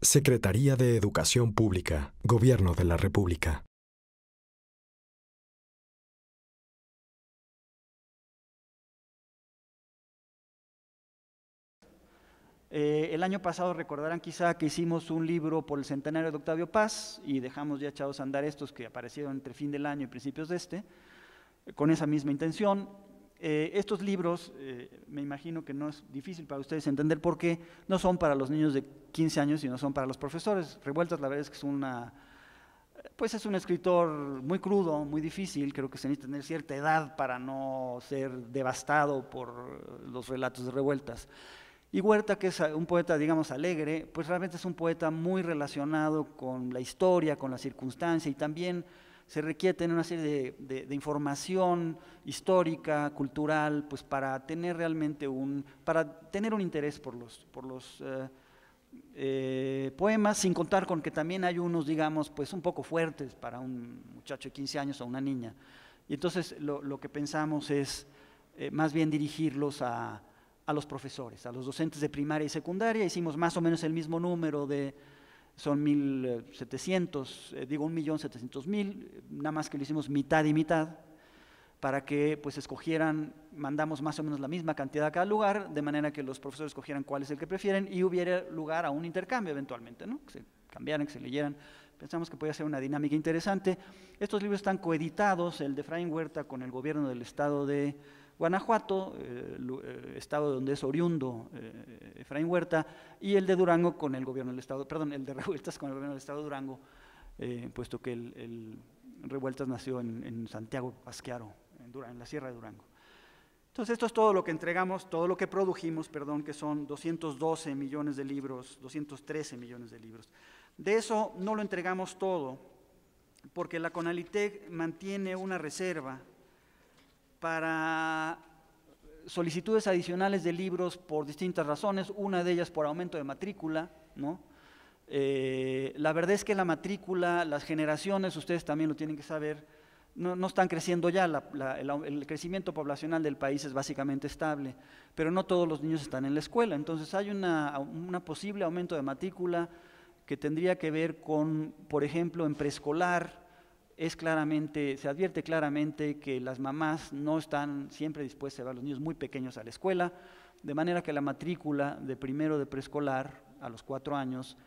Secretaría de Educación Pública, Gobierno de la República. El año pasado recordarán quizá que hicimos un libro por el centenario de Octavio Paz y dejamos ya echados a andar estos que aparecieron entre fin del año y principios de con esa misma intención. Estos libros, me imagino que no es difícil para ustedes entender por qué no son para los niños de 15 años, sino son para los profesores. Revueltas, la verdad es que es un escritor muy crudo, muy difícil. Creo que se necesita tener cierta edad para no ser devastado por los relatos de Revueltas. Y Huerta, que es un poeta, digamos, alegre, pues realmente es un poeta muy relacionado con la historia, con la circunstancia, y también se requiere tener una serie de información histórica, cultural, pues para tener realmente un interés por los poemas, sin contar con que también hay unos, digamos, pues un poco fuertes para un muchacho de 15 años o una niña. Y entonces lo que pensamos es más bien dirigirlos a los profesores, a los docentes de primaria y secundaria. Hicimos más o menos el mismo número son 1.700.000, 1.700.000, nada más que lo hicimos mitad y mitad, para que pues escogieran, mandamos más o menos la misma cantidad a cada lugar, de manera que los profesores escogieran cuál es el que prefieren y hubiera lugar a un intercambio eventualmente, ¿no? Que se cambiaran, que se leyeran. Pensamos que podía ser una dinámica interesante. Estos libros están coeditados, el de Efraín Huerta con el gobierno del estado de Guanajuato, estado donde es oriundo Efraín Huerta, y el de Durango con el gobierno del estado, perdón, el de Revueltas con el gobierno del estado de Durango, puesto que el Revueltas nació en Santiago Pasquiaro, en la Sierra de Durango. Entonces esto es todo lo que entregamos, todo lo que produjimos, perdón, que son 212 millones de libros, 213 millones de libros. De eso no lo entregamos todo, porque la CONALITEG mantiene una reserva para solicitudes adicionales de libros por distintas razones, una de ellas por aumento de matrícula, ¿no? La verdad es que la matrícula, las generaciones, ustedes también lo tienen que saber, no están creciendo ya, el crecimiento poblacional del país es básicamente estable, pero no todos los niños están en la escuela, entonces hay una posible aumento de matrícula que tendría que ver con, por ejemplo, en preescolar, se advierte claramente que las mamás no están siempre dispuestas a llevar a los niños muy pequeños a la escuela, de manera que la matrícula de primero de preescolar a los 4 años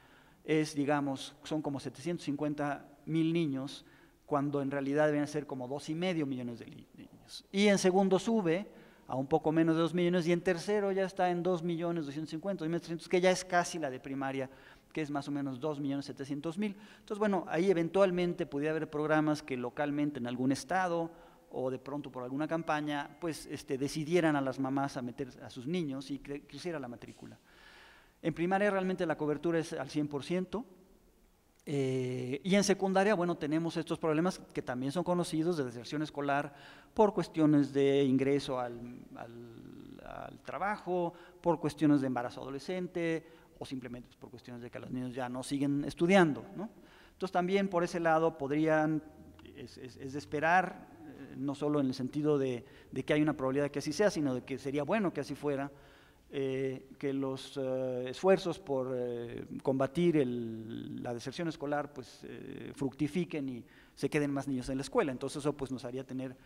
son como 750,000 niños, cuando en realidad deben ser como 2,5 millones de niños. Y en segundo sube a un poco menos de 2 millones, y en tercero ya está en 2.250.000, 2.300.000, que ya es casi la de primaria, que es más o menos 2.700.000. Entonces, bueno, ahí eventualmente pudiera haber programas que localmente en algún estado o de pronto por alguna campaña, pues decidieran a las mamás a meter a sus niños y creciera la matrícula. En primaria realmente la cobertura es al 100%, y en secundaria, bueno, tenemos estos problemas que también son conocidos de deserción escolar por cuestiones de ingreso al trabajo, por cuestiones de embarazo adolescente, o simplemente por cuestiones de que los niños ya no siguen estudiando, ¿no? Entonces también por ese lado es de esperar, no solo en el sentido de que hay una probabilidad de que así sea, sino de que sería bueno que así fuera, que los esfuerzos por combatir la deserción escolar pues fructifiquen y se queden más niños en la escuela. Entonces eso pues nos haría tener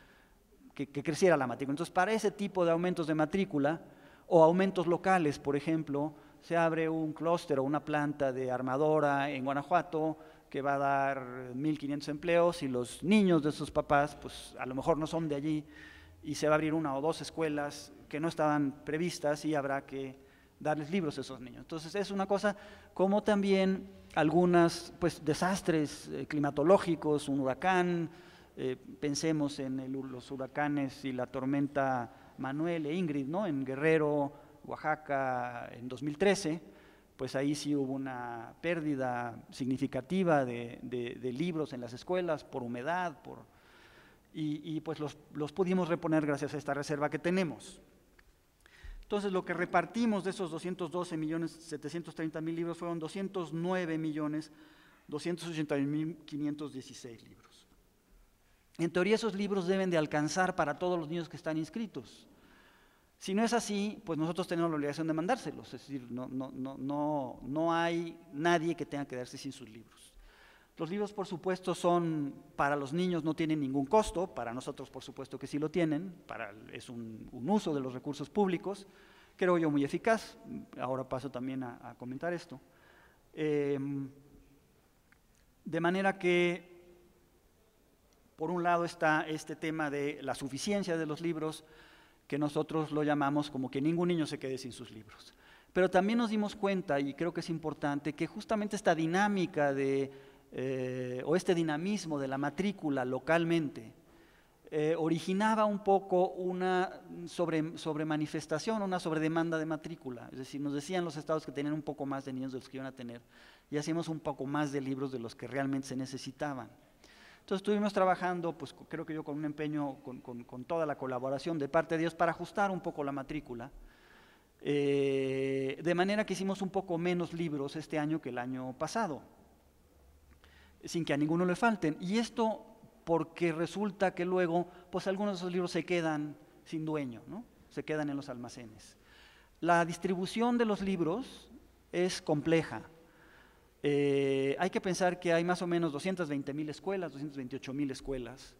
que creciera la matrícula. Entonces para ese tipo de aumentos de matrícula o aumentos locales, por ejemplo, se abre un clúster o una planta de armadora en Guanajuato que va a dar 1.500 empleos, y los niños de sus papás pues a lo mejor no son de allí, y se va a abrir 1 o 2 escuelas que no estaban previstas y habrá que darles libros a esos niños. Entonces es una cosa, como también algunos pues, desastres climatológicos, un huracán, pensemos en los huracanes y la tormenta Manuel e Ingrid, ¿no? En Guerrero, Oaxaca, en 2013, pues ahí sí hubo una pérdida significativa de libros en las escuelas por humedad, y pues los pudimos reponer gracias a esta reserva que tenemos. Entonces lo que repartimos de esos 212.730.000 libros fueron 209.280.516 libros. En teoría esos libros deben de alcanzar para todos los niños que están inscritos. Si no es así, pues nosotros tenemos la obligación de mandárselos, es decir, no hay nadie que tenga que quedarse sin sus libros. Los libros, por supuesto, son, para los niños no tienen ningún costo, para nosotros, por supuesto, que sí lo tienen, es un uso de los recursos públicos, creo yo muy eficaz. Ahora paso también a comentar esto. De manera que, por un lado está este tema de la suficiencia de los libros, que nosotros lo llamamos como que ningún niño se quede sin sus libros. Pero también nos dimos cuenta, y creo que es importante, que justamente esta dinámica o este dinamismo de la matrícula localmente originaba un poco una sobremanifestación, una sobredemanda de matrícula. Es decir, nos decían los estados que tenían un poco más de niños de los que iban a tener, y hacíamos un poco más de libros de los que realmente se necesitaban. Entonces estuvimos trabajando, pues creo que yo con un empeño, con toda la colaboración de parte de Dios para ajustar un poco la matrícula, de manera que hicimos un poco menos libros este año que el año pasado, sin que a ninguno le falten. Y esto porque resulta que luego, pues algunos de esos libros se quedan sin dueño, ¿no? Se quedan en los almacenes. La distribución de los libros es compleja. Hay que pensar que hay más o menos 220,000 escuelas, 228,000 escuelas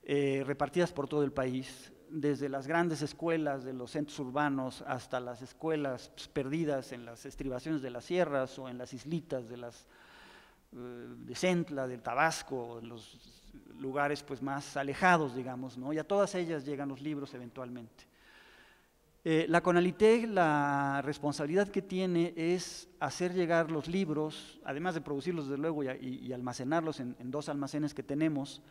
repartidas por todo el país, desde las grandes escuelas de los centros urbanos hasta las escuelas perdidas en las estribaciones de las sierras o en las islitas de Centla, del Tabasco, en los lugares pues más alejados, digamos, ¿no? Y a todas ellas llegan los libros eventualmente. La CONALITEG, la responsabilidad que tiene es hacer llegar los libros, además de producirlos desde luego y almacenarlos en 2 almacenes que tenemos.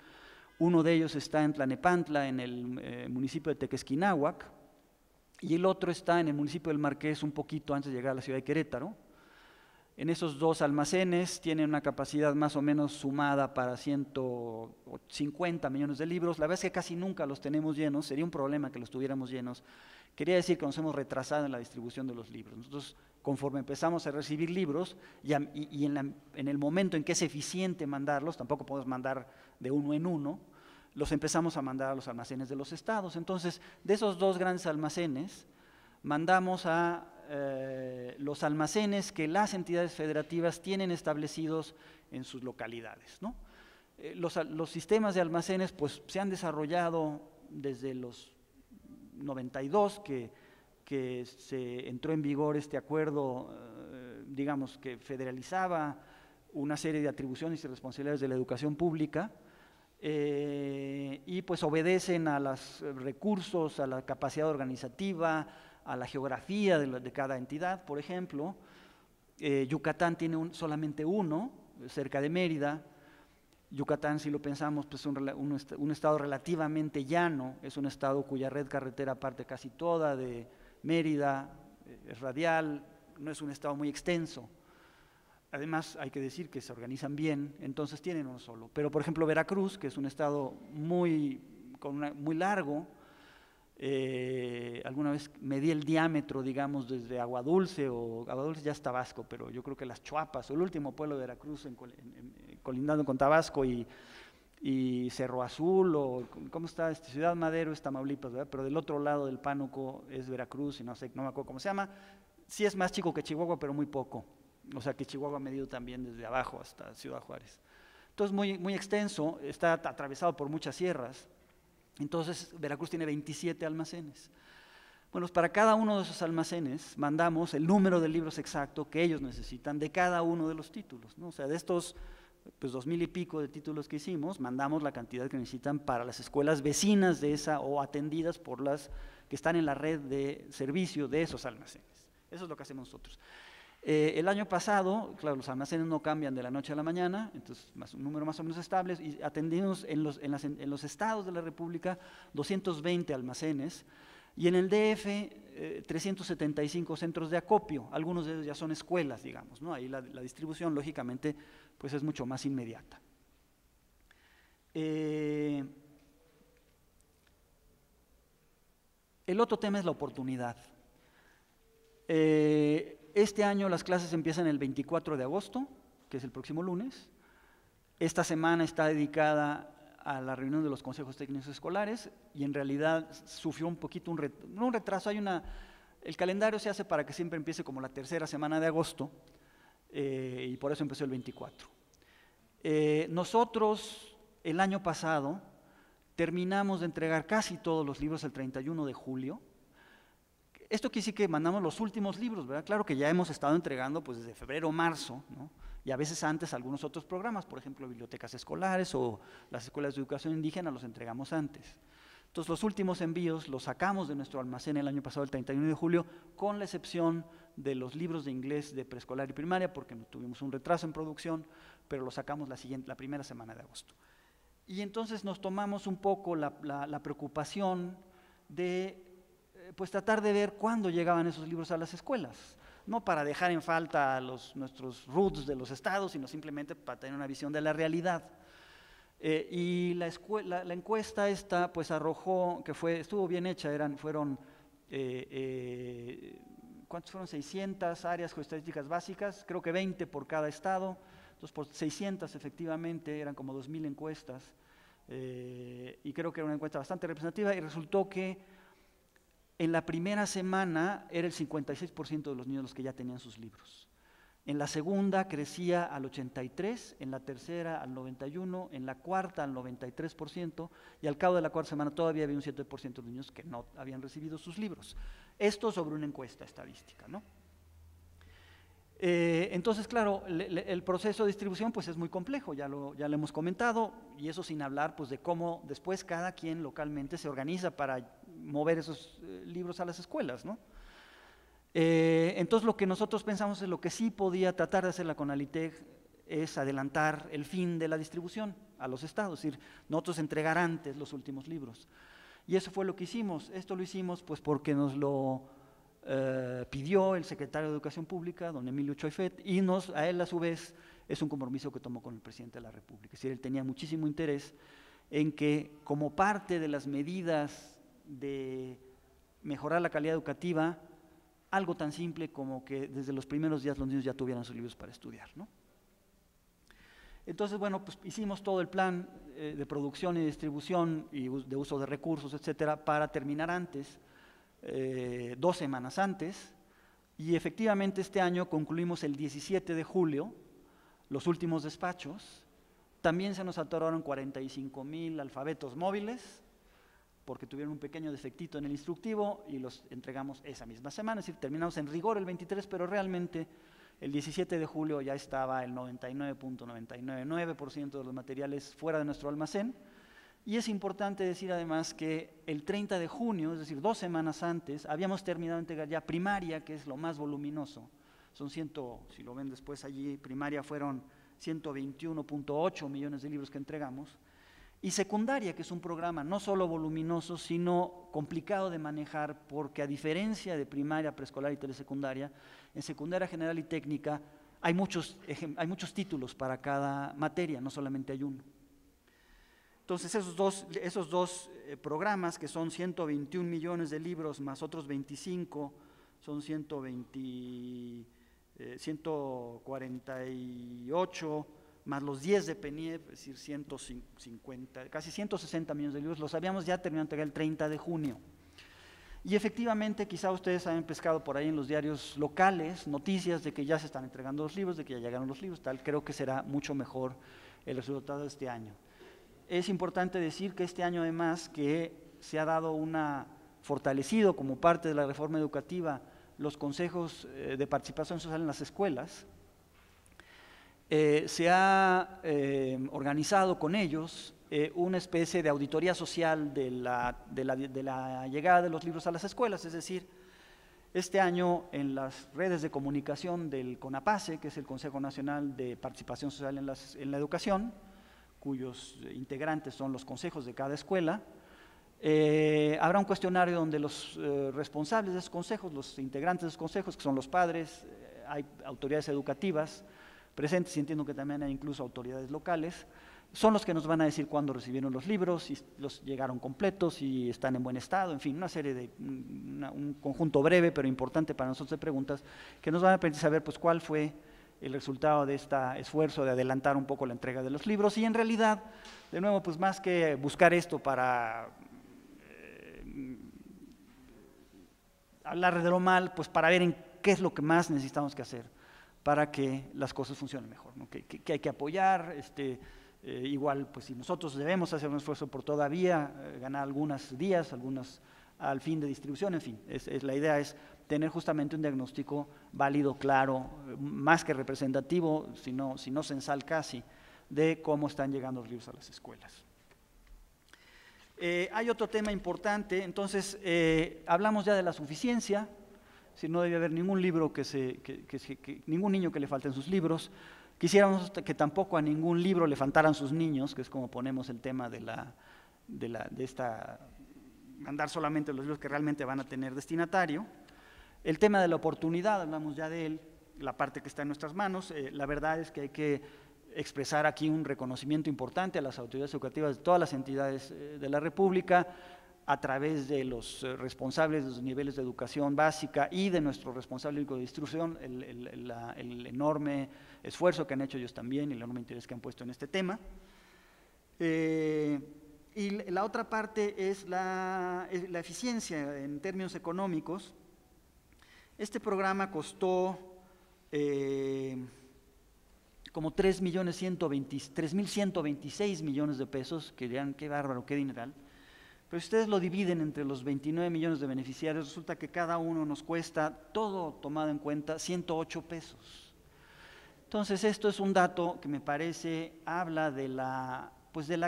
Uno de ellos está en Tlanepantla, en el municipio de Tequesquinahuac, y el otro está en el municipio del Marqués, un poquito antes de llegar a la ciudad de Querétaro. En esos 2 almacenes tienen una capacidad más o menos sumada para 150 millones de libros. La verdad es que casi nunca los tenemos llenos, sería un problema que los tuviéramos llenos. Quería decir que nos hemos retrasado en la distribución de los libros. Nosotros, conforme empezamos a recibir libros, y en el momento en que es eficiente mandarlos, tampoco podemos mandar de uno en uno, los empezamos a mandar a los almacenes de los estados. Entonces, de esos 2 grandes almacenes, mandamos a los almacenes que las entidades federativas tienen establecidos en sus localidades, ¿no? Los sistemas de almacenes pues, se han desarrollado desde los 92 que se entró en vigor este acuerdo, digamos, que federalizaba una serie de atribuciones y responsabilidades de la educación pública, y pues obedecen a los recursos, a la capacidad organizativa, a la geografía de cada entidad. Por ejemplo, Yucatán tiene solamente uno, cerca de Mérida. Yucatán, si lo pensamos, pues es un estado relativamente llano, es un estado cuya red carretera parte casi toda de Mérida, es radial, no es un estado muy extenso. Además, hay que decir que se organizan bien, entonces tienen uno solo. Pero, por ejemplo, Veracruz, que es un estado muy largo, alguna vez medí el diámetro, digamos, desde Aguadulce ya es Tabasco, pero yo creo que Las Chuapas, o el último pueblo de Veracruz, colindando con Tabasco y Cerro Azul, o ¿cómo está? Ciudad Madero es Tamaulipas, ¿verdad? Pero del otro lado del Pánuco es Veracruz, y no me acuerdo cómo se llama. Sí es más chico que Chihuahua, pero muy poco. O sea que Chihuahua ha medido también desde abajo hasta Ciudad Juárez. Entonces muy, muy extenso, está atravesado por muchas sierras. Entonces Veracruz tiene 27 almacenes. Bueno, para cada uno de esos almacenes mandamos el número de libros exacto que ellos necesitan de cada uno de los títulos, ¿no? O sea, de estos pues 2,000 y pico de títulos que hicimos, mandamos la cantidad que necesitan para las escuelas vecinas de esa o atendidas por las que están en la red de servicio de esos almacenes. Eso es lo que hacemos nosotros. El año pasado, claro, los almacenes no cambian de la noche a la mañana, entonces un número más o menos estable, y atendimos en los estados de la República 220 almacenes, y en el DF 375 centros de acopio. Algunos de ellos ya son escuelas, digamos, ¿no? Ahí la distribución, lógicamente, pues es mucho más inmediata. El otro tema es la oportunidad. Este año las clases empiezan el 24 de agosto, que es el próximo lunes. Esta semana está dedicada a la reunión de los consejos técnicos escolares y en realidad sufrió un poquito no un retraso, el calendario se hace para que siempre empiece como la tercera semana de agosto y por eso empezó el 24. Nosotros el año pasado terminamos de entregar casi todos los libros el 31 de julio. Esto quiere decir que mandamos los últimos libros, ¿verdad? Claro que ya hemos estado entregando pues desde febrero o marzo, ¿no? Y a veces antes algunos otros programas, por ejemplo, bibliotecas escolares o las escuelas de educación indígena los entregamos antes. Entonces los últimos envíos los sacamos de nuestro almacén el año pasado, el 31 de julio, con la excepción de los libros de inglés de preescolar y primaria, porque tuvimos un retraso en producción, pero los sacamos la primera semana de agosto. Y entonces nos tomamos un poco la preocupación de pues tratar de ver cuándo llegaban esos libros a las escuelas, no para dejar en falta a nuestros roots de los estados, sino simplemente para tener una visión de la realidad. Y la encuesta esta pues arrojó, que estuvo bien hecha, ¿cuántos fueron? 600 áreas geoestadísticas básicas, creo que 20 por cada estado, entonces por 600 efectivamente, eran como 2000 encuestas, y creo que era una encuesta bastante representativa, y resultó que en la primera semana era el 56% de los niños los que ya tenían sus libros. En la segunda crecía al 83%, en la tercera al 91%, en la cuarta al 93%, y al cabo de la cuarta semana todavía había un 7% de los niños que no habían recibido sus libros. Esto sobre una encuesta estadística, ¿no? Entonces, claro, el proceso de distribución pues es muy complejo, ya lo hemos comentado, y eso sin hablar pues de cómo después cada quien localmente se organiza para mover esos libros a las escuelas, ¿no? Entonces lo que nosotros pensamos es lo que sí podía tratar de hacer la CONALITEG es adelantar el fin de la distribución a los estados, es decir, nosotros entregar antes los últimos libros. Y eso fue lo que hicimos. Esto lo hicimos pues porque nos lo pidió el secretario de Educación Pública, don Emilio Choifet, y a él a su vez es un compromiso que tomó con el presidente de la República. Es decir, él tenía muchísimo interés en que como parte de las medidas de mejorar la calidad educativa, algo tan simple como que desde los primeros días los niños ya tuvieran sus libros para estudiar, ¿no? Entonces, bueno, pues hicimos todo el plan de producción y distribución y de uso de recursos, etcétera, para terminar antes, 2 semanas antes, y efectivamente este año concluimos el 17 de julio, los últimos despachos. También se nos atoraron 45,000 alfabetos móviles, porque tuvieron un pequeño defectito en el instructivo y los entregamos esa misma semana, es decir, terminamos en rigor el 23, pero realmente el 17 de julio ya estaba el 99.999% de los materiales fuera de nuestro almacén. Y es importante decir además que el 30 de junio, es decir, 2 semanas antes, habíamos terminado de entregar ya primaria, que es lo más voluminoso. Son si lo ven después allí, primaria fueron 121.8 millones de libros que entregamos. Y secundaria, que es un programa no solo voluminoso, sino complicado de manejar, porque a diferencia de primaria, preescolar y telesecundaria, en secundaria general y técnica hay muchos títulos para cada materia, no solamente hay uno. Entonces esos dos programas, que son 121 millones de libros más otros 25, son 148 más los 10 de PENIEP, es decir, 150, casi 160 millones de libros, los habíamos ya terminado de entregar el 30 de junio. Y efectivamente, quizá ustedes hayan pescado por ahí en los diarios locales noticias de que ya se están entregando los libros, de que ya llegaron los libros, tal. Creo que será mucho mejor el resultado de este año. Es importante decir que este año además que se ha dado fortalecido como parte de la reforma educativa los consejos de participación social en las escuelas. Se ha organizado con ellos una especie de auditoría social de la llegada de los libros a las escuelas, es decir, este año en las redes de comunicación del CONAPACE, que es el Consejo Nacional de Participación Social en la Educación, cuyos integrantes son los consejos de cada escuela, habrá un cuestionario donde los responsables de esos consejos, los integrantes de esos consejos, que son los padres, hay autoridades educativas presentes y entiendo que también hay incluso autoridades locales, son los que nos van a decir cuándo recibieron los libros, si los llegaron completos, si están en buen estado, en fin, una serie de, un conjunto breve pero importante para nosotros de preguntas que nos van a permitir saber pues cuál fue el resultado de este esfuerzo de adelantar un poco la entrega de los libros. Y en realidad, de nuevo, pues más que buscar esto para hablar de lo mal, pues para ver en qué es lo que más necesitamos que hacer para que las cosas funcionen mejor, ¿no? Que hay que apoyar, igual pues si nosotros debemos hacer un esfuerzo por todavía ganar algunos días, algunos al fin de distribución, en fin, la idea es tener justamente un diagnóstico válido, claro, más que representativo, sino censal casi, de cómo están llegando los libros a las escuelas. Hay otro tema importante, entonces hablamos ya de la suficiencia, si no debe haber ningún libro ningún niño que le falten sus libros. Quisiéramos que tampoco a ningún libro le faltaran sus niños, que es como ponemos el tema de mandar solamente los libros que realmente van a tener destinatario. El tema de la oportunidad, hablamos ya de él, la parte que está en nuestras manos. La verdad es que hay que expresar aquí un reconocimiento importante a las autoridades educativas de todas las entidades de la República, a través de los responsables de los niveles de educación básica y de nuestro responsable de distribución, el enorme esfuerzo que han hecho ellos también y el enorme interés que han puesto en este tema. Y la otra parte es la eficiencia en términos económicos. Este programa costó como 3.126 millones de pesos, que dirán, qué bárbaro, qué dineral. Pero si ustedes lo dividen entre los 29 millones de beneficiarios, resulta que cada uno nos cuesta, todo tomado en cuenta, 108 pesos. Entonces, esto es un dato que me parece habla de la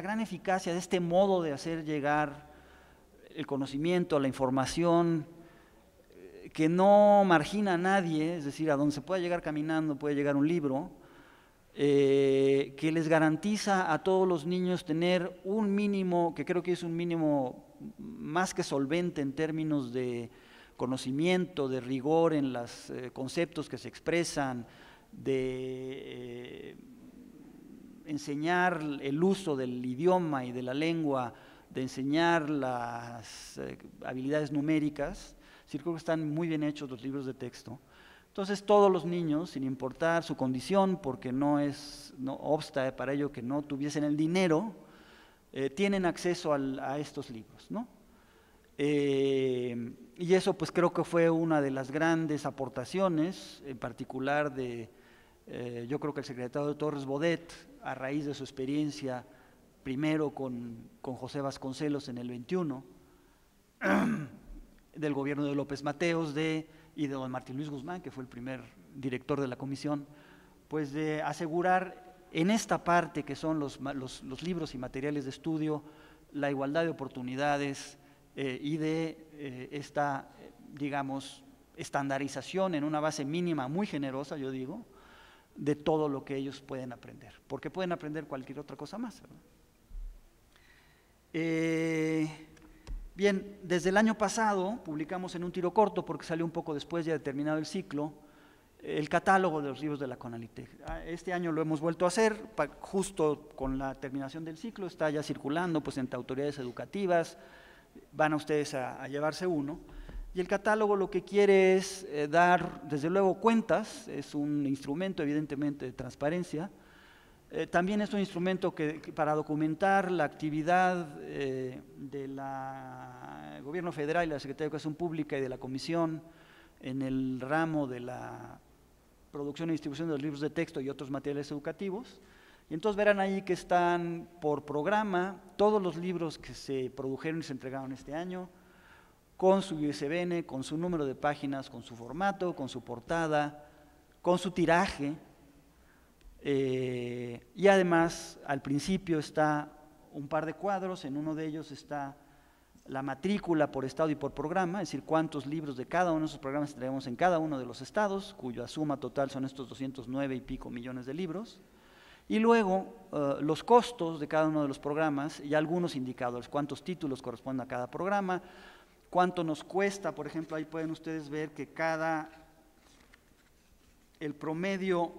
gran eficacia de este modo de hacer llegar el conocimiento, la información, que no margina a nadie, es decir, a donde se pueda llegar caminando puede llegar un libro, que les garantiza a todos los niños tener un mínimo, que creo que es un mínimo más que solvente en términos de conocimiento, de rigor en los conceptos que se expresan, de enseñar el uso del idioma y de la lengua, de enseñar las habilidades numéricas. Sí, creo que están muy bien hechos los libros de texto. Entonces, todos los niños, sin importar su condición, porque no obsta para ello que no tuviesen el dinero, tienen acceso a estos libros, ¿no? Y eso pues creo que fue una de las grandes aportaciones, en particular yo creo que el secretario Torres Bodet, a raíz de su experiencia, primero con José Vasconcelos en el 21, del gobierno de López Mateos, y de don Martín Luis Guzmán, que fue el primer director de la comisión, pues de asegurar en esta parte que son los libros y materiales de estudio, la igualdad de oportunidades y de esta, digamos, estandarización en una base mínima muy generosa, yo digo, de todo lo que ellos pueden aprender, porque pueden aprender cualquier otra cosa más, ¿verdad? Bien, desde el año pasado publicamos en un tiro corto, porque salió un poco después ya de terminado el ciclo, el catálogo de los libros de la CONALITEG. Este año lo hemos vuelto a hacer, justo con la terminación del ciclo, está ya circulando pues entre autoridades educativas, van a ustedes a llevarse uno. Y el catálogo lo que quiere es dar, desde luego, cuentas, es un instrumento evidentemente de transparencia. También es un instrumento para documentar la actividad del Gobierno Federal y la Secretaría de Educación Pública y de la Comisión en el ramo de la producción y distribución de los libros de texto y otros materiales educativos. Y entonces verán ahí que están por programa todos los libros que se produjeron y se entregaron este año, con su ISBN, con su número de páginas, con su formato, con su portada, con su tiraje. Y además al principio está un par de cuadros, en uno de ellos está la matrícula por estado y por programa, es decir, cuántos libros de cada uno de esos programas traemos en cada uno de los estados, cuya suma total son estos 209 y pico millones de libros, y luego los costos de cada uno de los programas y algunos indicadores, cuántos títulos corresponden a cada programa, cuánto nos cuesta, por ejemplo, ahí pueden ustedes ver que el promedio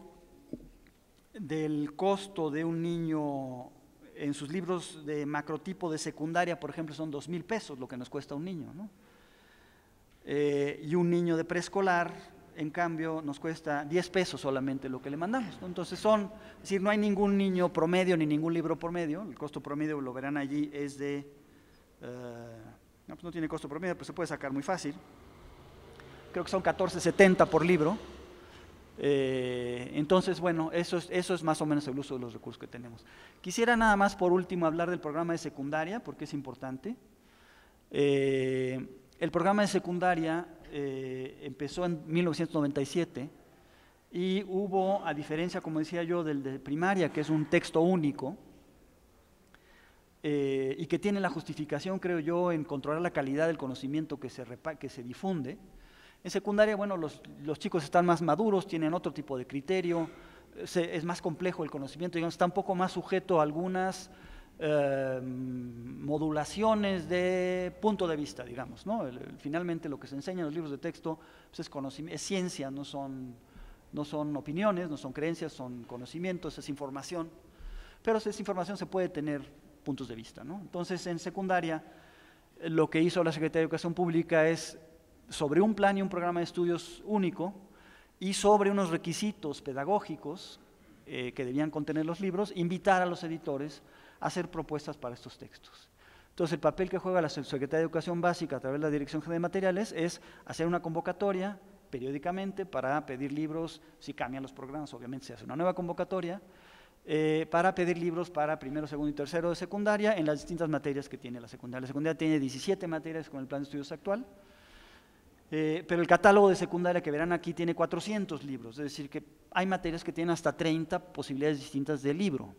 del costo de un niño en sus libros de macrotipo de secundaria, por ejemplo, son 2,000 pesos lo que nos cuesta un niño, ¿no? Y un niño de preescolar en cambio, nos cuesta 10 pesos solamente lo que le mandamos, ¿no? Entonces es decir, no hay ningún niño promedio ni ningún libro promedio. El costo promedio, lo verán allí, es de, no, pues no tiene costo promedio, pero se puede sacar muy fácil. Creo que son 14.70 por libro. Entonces, bueno, eso es más o menos el uso de los recursos que tenemos. Quisiera nada más, por último, hablar del programa de secundaria, porque es importante. El programa de secundaria empezó en 1997 y hubo, a diferencia, como decía yo, del de primaria, que es un texto único, y que tiene la justificación, creo yo, en controlar la calidad del conocimiento que se difunde. En secundaria, bueno, los chicos están más maduros, tienen otro tipo de criterio, es más complejo el conocimiento, digamos, está un poco más sujeto a algunas modulaciones de punto de vista, digamos, ¿no? Finalmente lo que se enseña en los libros de texto pues es ciencia, no son opiniones, no son creencias, son conocimientos, es información, pero esa información se puede tener puntos de vista, ¿no? Entonces, en secundaria, lo que hizo la Secretaría de Educación Pública es, sobre un plan y un programa de estudios único y sobre unos requisitos pedagógicos que debían contener los libros, invitar a los editores a hacer propuestas para estos textos. Entonces, el papel que juega la Secretaría de Educación Básica a través de la Dirección General de Materiales es hacer una convocatoria periódicamente para pedir libros. Si cambian los programas, obviamente se hace una nueva convocatoria, para pedir libros para primero, segundo y tercero de secundaria en las distintas materias que tiene la secundaria. La secundaria tiene 17 materias con el plan de estudios actual, pero el catálogo de secundaria que verán aquí tiene 400 libros, es decir, que hay materias que tienen hasta 30 posibilidades distintas de libro.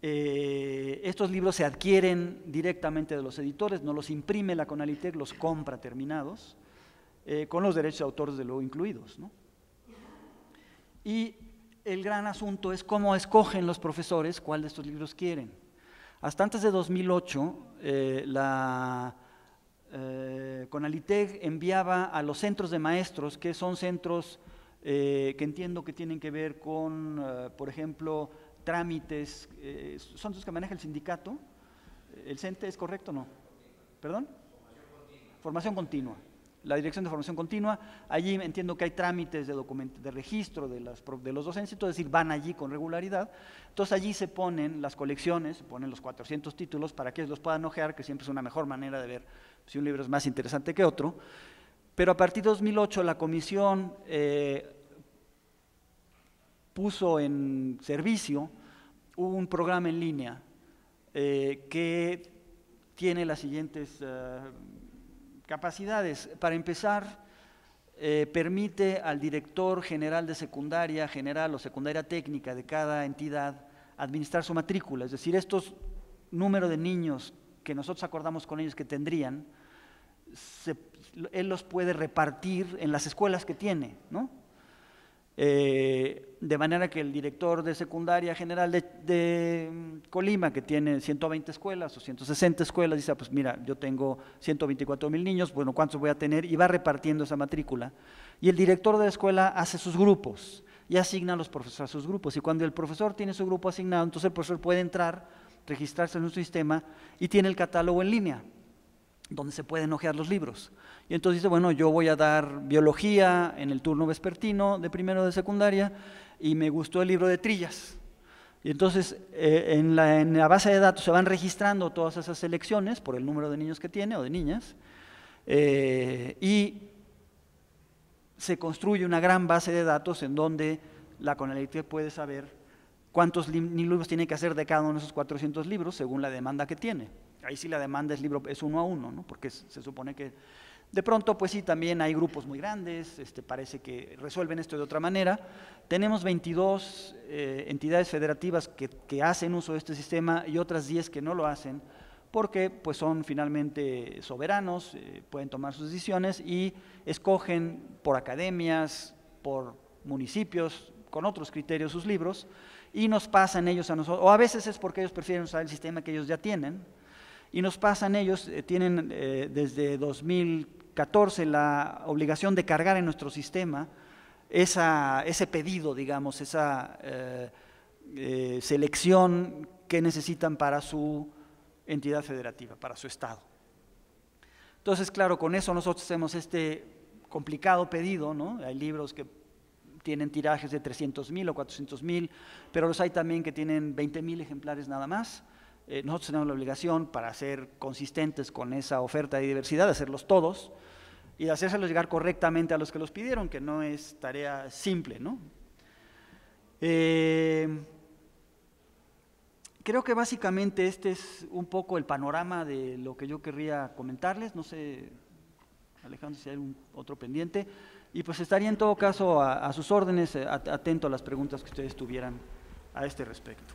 Estos libros se adquieren directamente de los editores, no los imprime la CONALITEC, los compra terminados, con los derechos de autor desde luego incluidos, ¿no? Y el gran asunto es cómo escogen los profesores cuál de estos libros quieren. Hasta antes de 2008, la CONALITEC enviaba a los centros de maestros, que son centros que entiendo que tienen que ver con, por ejemplo, trámites, son los que maneja el sindicato. ¿El CENTE es correcto o no? ¿Perdón? Formación continua. La Dirección de Formación Continua, allí entiendo que hay trámites de registro de los docentes, es decir, van allí con regularidad. Entonces allí se ponen las colecciones, se ponen los 400 títulos para que ellos los puedan hojear, que siempre es una mejor manera de ver si un libro es más interesante que otro. Pero a partir de 2008 la comisión puso en servicio un programa en línea que tiene las siguientes capacidades. Para empezar, permite al director general de secundaria general o secundaria técnica de cada entidad administrar su matrícula, es decir, estos números de niños que nosotros acordamos con ellos que tendrían, él los puede repartir en las escuelas que tiene, ¿no? De manera que el director de secundaria general de Colima, que tiene 120 escuelas o 160 escuelas, dice, pues mira, yo tengo 124,000 niños, bueno, ¿cuántos voy a tener? Y va repartiendo esa matrícula. Y el director de la escuela hace sus grupos y asigna a los profesores a sus grupos. Y cuando el profesor tiene su grupo asignado, entonces el profesor puede entrar, registrarse en nuestro sistema y tiene el catálogo en línea, donde se pueden hojear los libros. Y entonces dice, bueno, yo voy a dar biología en el turno vespertino de primero de secundaria y me gustó el libro de Trillas. Y entonces en la base de datos se van registrando todas esas selecciones por el número de niños que tiene o de niñas, y se construye una gran base de datos en donde la CONALITEC puede saber cuántos libros tiene que hacer de cada uno de esos 400 libros según la demanda que tiene. Ahí sí la demanda es uno a uno, ¿no? Porque se supone que de pronto, pues sí, también hay grupos muy grandes, parece que resuelven esto de otra manera. Tenemos 22 entidades federativas que hacen uso de este sistema y otras 10 que no lo hacen, porque pues son finalmente soberanos, pueden tomar sus decisiones y escogen por academias, por municipios, con otros criterios sus libros, y nos pasan ellos a nosotros, o a veces es porque ellos prefieren usar el sistema que ellos ya tienen, y nos pasan ellos, tienen desde 2014 la obligación de cargar en nuestro sistema ese pedido, digamos, esa selección que necesitan para su entidad federativa, para su estado. Entonces, claro, con eso nosotros hacemos complicado pedido, ¿no? Hay libros que tienen tirajes de 300,000 o 400,000, pero los hay también que tienen 20,000 ejemplares nada más. Nosotros tenemos la obligación, para ser consistentes con esa oferta de diversidad, de hacerlos todos y de hacérselos llegar correctamente a los que los pidieron, que no es tarea simple, ¿no? Creo que básicamente este es un poco el panorama de lo que yo querría comentarles. No sé, Alejandro, si hay otro pendiente. Y pues estaría en todo caso a sus órdenes, atento a las preguntas que ustedes tuvieran a este respecto.